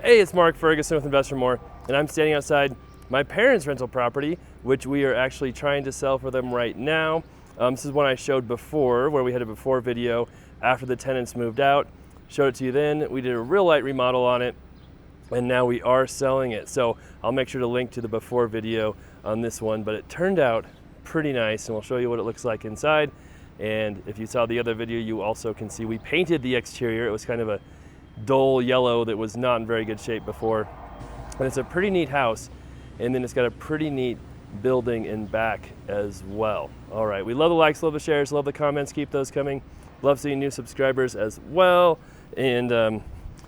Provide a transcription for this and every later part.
Hey, it's Mark Ferguson with Invest for More, and I'm standing outside my parents' rental property, which we are actually trying to sell for them right now. This is one I showed before, where we had a before video after the tenants moved out. Showed it to you then. We did a real light remodel on it, and now we are selling it. So I'll make sure to link to the before video on this one, but it turned out pretty nice, and we'll show you what it looks like inside. And if you saw the other video, you also can see we painted the exterior. It was kind of a dull yellow that was not in very good shape before. And it's a pretty neat house, and then it's got a pretty neat building in back as well. All right, we love the likes, love the shares, love the comments, keep those coming. Love seeing new subscribers as well, and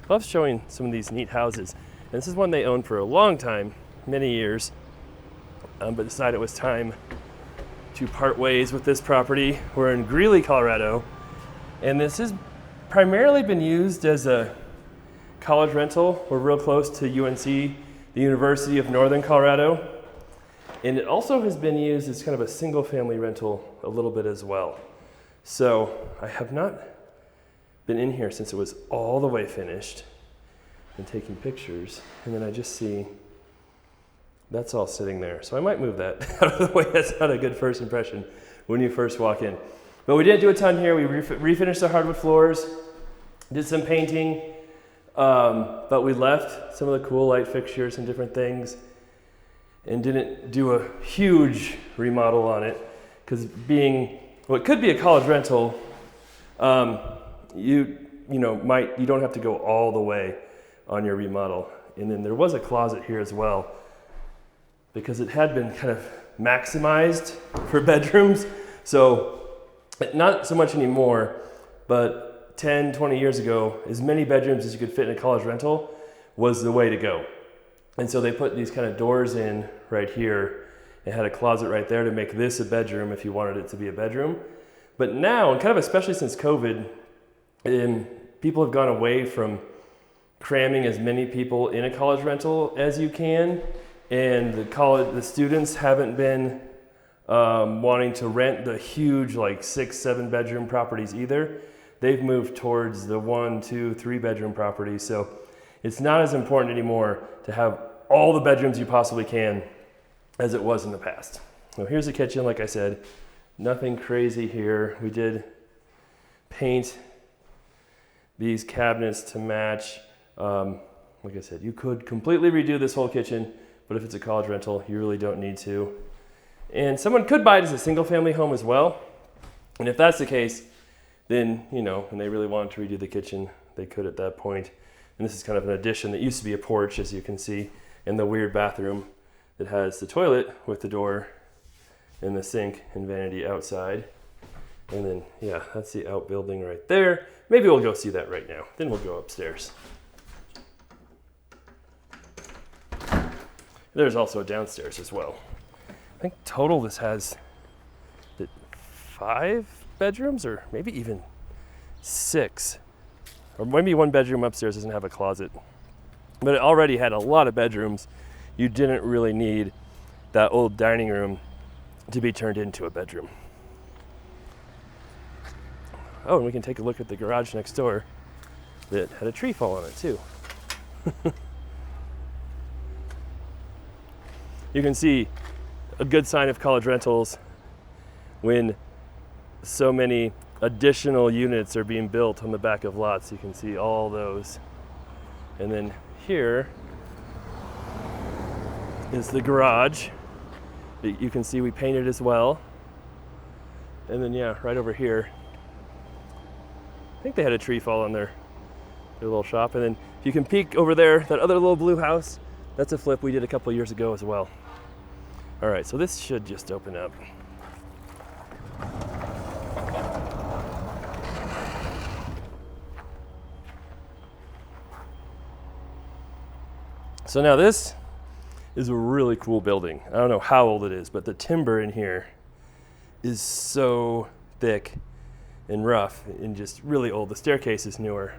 love showing some of these neat houses. And this is one they owned for a long time, many years, but decided it was time to part ways with this property. We're in Greeley, Colorado, and this has primarily been used as a college rental. We're real close to UNC, the University of Northern Colorado, and it also has been used as kind of a single family rental a little bit as well. So I have not been in here since it was all the way finished and taking pictures, and then I just see that's all sitting there. So I might move that out of the way. That's not a good first impression when you first walk in. But we didn't do a ton here. We refinished the hardwood floors, did some painting, but we left some of the cool light fixtures and different things and didn't do a huge remodel on it, because being what could be a college rental, you don't have to go all the way on your remodel. And then there was a closet here as well, because it had been kind of maximized for bedrooms. So not so much anymore, but 10, 20 years ago, as many bedrooms as you could fit in a college rental was the way to go. And so they put these kind of doors in right here and had a closet right there to make this a bedroom if you wanted it to be a bedroom. But now, and kind of especially since COVID, people have gone away from cramming as many people in a college rental as you can. And the students haven't been wanting to rent the huge, like 6-7 bedroom properties either. They've moved towards the 1, 2, 3 bedroom properties. So it's not as important anymore to have all the bedrooms you possibly can as it was in the past. So here's the kitchen, like I said, nothing crazy here. We did paint these cabinets to match. Like I said, you could completely redo this whole kitchen, but if it's a college rental, you really don't need to. And someone could buy it as a single family home as well. And if that's the case, then, when they really wanted to redo the kitchen, they could at that point. And this is kind of an addition that used to be a porch, as you can see, and the weird bathroom that has the toilet with the door and the sink and vanity outside. And then, yeah, that's the outbuilding right there. Maybe we'll go see that right now. Then we'll go upstairs. There's also a downstairs as well. I think total this has 5 bedrooms, or maybe even 6. Or maybe one bedroom upstairs doesn't have a closet. But it already had a lot of bedrooms. You didn't really need that old dining room to be turned into a bedroom. Oh, and we can take a look at the garage next door that had a tree fall on it too. You can see a good sign of college rentals when so many additional units are being built on the back of lots. You can see all those. And then here is the garage that you can see we painted as well. And then, yeah, right over here, I think they had a tree fall on their little shop. And then if you can peek over there, that other little blue house, that's a flip we did a couple years ago as well. All right, so this should just open up. So now this is a really cool building. I don't know how old it is, but the timber in here is so thick and rough and just really old. The staircase is newer,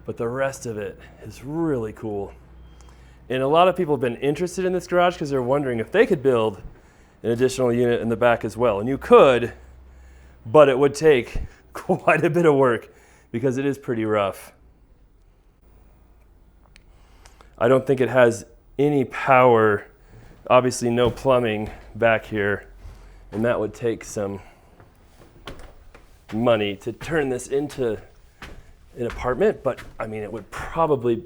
but the rest of it is really cool. And a lot of people have been interested in this garage because they're wondering if they could build an additional unit in the back as well. And you could, but it would take quite a bit of work because it is pretty rough. I don't think it has any power, obviously no plumbing back here, and that would take some money to turn this into an apartment, but I mean, it would probably,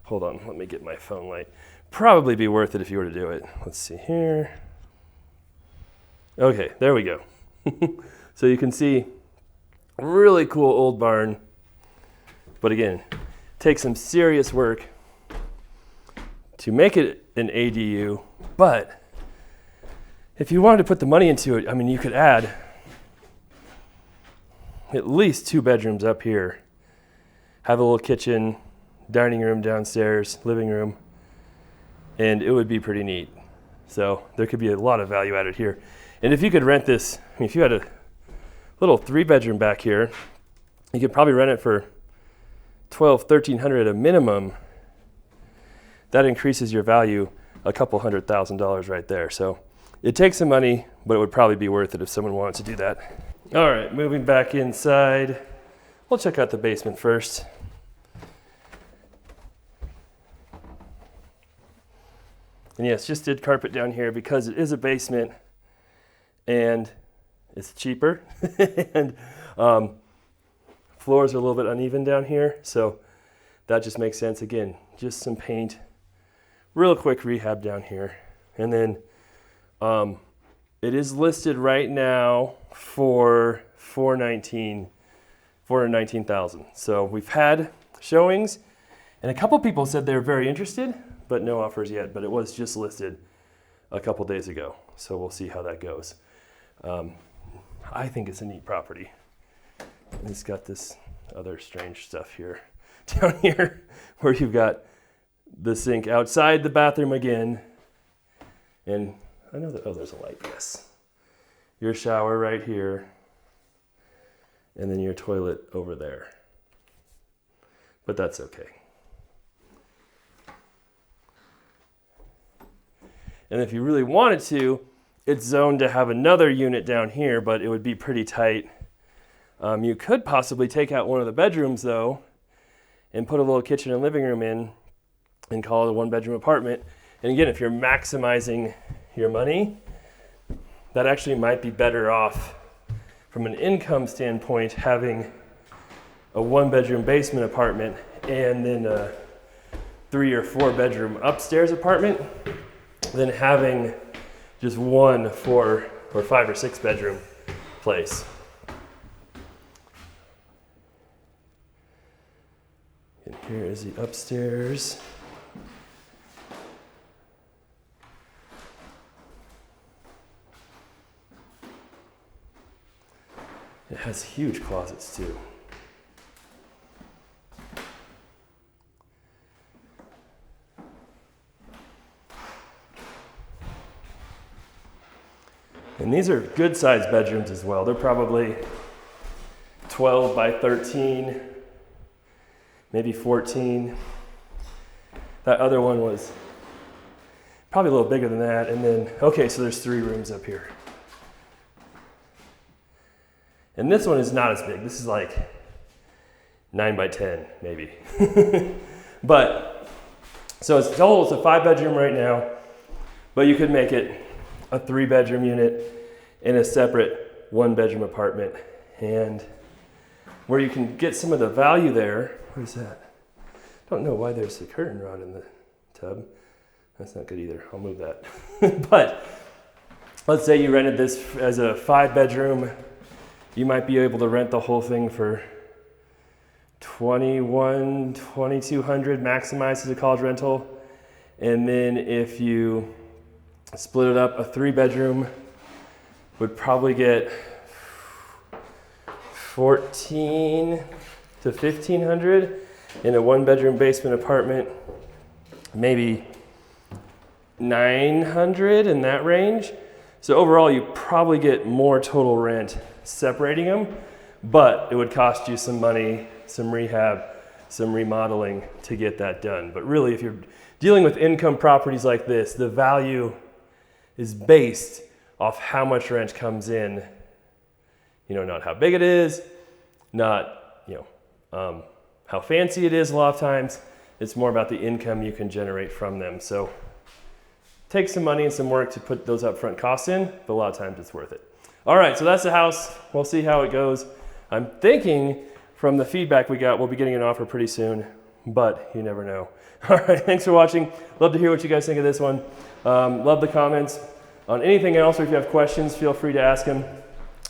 hold on, let me get my phone light, probably be worth it if you were to do it. Let's see here. Okay, there we go. So you can see, really cool old barn, but again, takes some serious work to make it an ADU, but if you wanted to put the money into it, I mean, you could add at least 2 bedrooms up here, have a little kitchen, dining room downstairs, living room, and it would be pretty neat. So there could be a lot of value added here. And if you could rent this, I mean, if you had a little 3-bedroom back here, you could probably rent it for $1,200-1,300 at a minimum. That increases your value a couple $100,000 right there. So it takes some money, but it would probably be worth it if someone wanted to do that. All right, moving back inside. We'll check out the basement first. And yes, just did carpet down here because it is a basement and it's cheaper. And floors are a little bit uneven down here, so that just makes sense. Again, just some paint, real quick rehab down here. And then it is listed right now for $419,000. So we've had showings, and a couple people said they're very interested, but no offers yet. But it was just listed a couple days ago, so we'll see how that goes. I think it's a neat property. And it's got this other strange stuff here, down here, where you've got the sink outside the bathroom again, and I know that, oh, there's a light, yes. Your shower right here, and then your toilet over there. But that's okay. And if you really wanted to, it's zoned to have another unit down here, but it would be pretty tight. You could possibly take out one of the bedrooms though, and put a little kitchen and living room in, and call it a 1-bedroom apartment. And again, if you're maximizing your money, that actually might be better off from an income standpoint, having a 1-bedroom basement apartment and then a 3 or 4 bedroom upstairs apartment than having just one 4 or 5 or 6 bedroom place. And here is the upstairs. It has huge closets too. And these are good sized bedrooms as well. They're probably 12 by 13, maybe 14. That other one was probably a little bigger than that. And then, okay, so there's 3 rooms up here. And this one is not as big. This is like 9 by 10, maybe. But, so it's total, it's a 5-bedroom right now, but you could make it a 3-bedroom unit in a separate 1-bedroom apartment. And where you can get some of the value there, what is that? Don't know why there's a curtain rod in the tub. That's not good either, I'll move that. But let's say you rented this as a 5-bedroom, you might be able to rent the whole thing for $2,100, $2,200 maximized as a college rental. And then if you split it up, a 3-bedroom would probably get $1,400 to $1,500. In a 1-bedroom basement apartment, maybe $900 in that range. So overall, you probably get more total rent separating them, but it would cost you some money, some rehab, some remodeling to get that done. But really, if you're dealing with income properties like this, the value is based off how much rent comes in, not how big it is, not, how fancy it is a lot of times. It's more about the income you can generate from them. So takes some money and some work to put those upfront costs in, but a lot of times it's worth it. All right, so that's the house. We'll see how it goes. I'm thinking from the feedback we got, we'll be getting an offer pretty soon, but you never know. All right, thanks for watching. Love to hear what you guys think of this one. Love the comments on anything else, or if you have questions, feel free to ask them.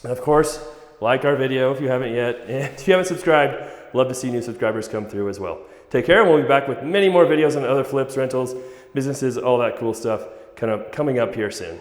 And of course, like our video if you haven't yet. And if you haven't subscribed, love to see new subscribers come through as well. Take care, and we'll be back with many more videos on other flips, rentals, businesses, all that cool stuff kind of coming up here soon.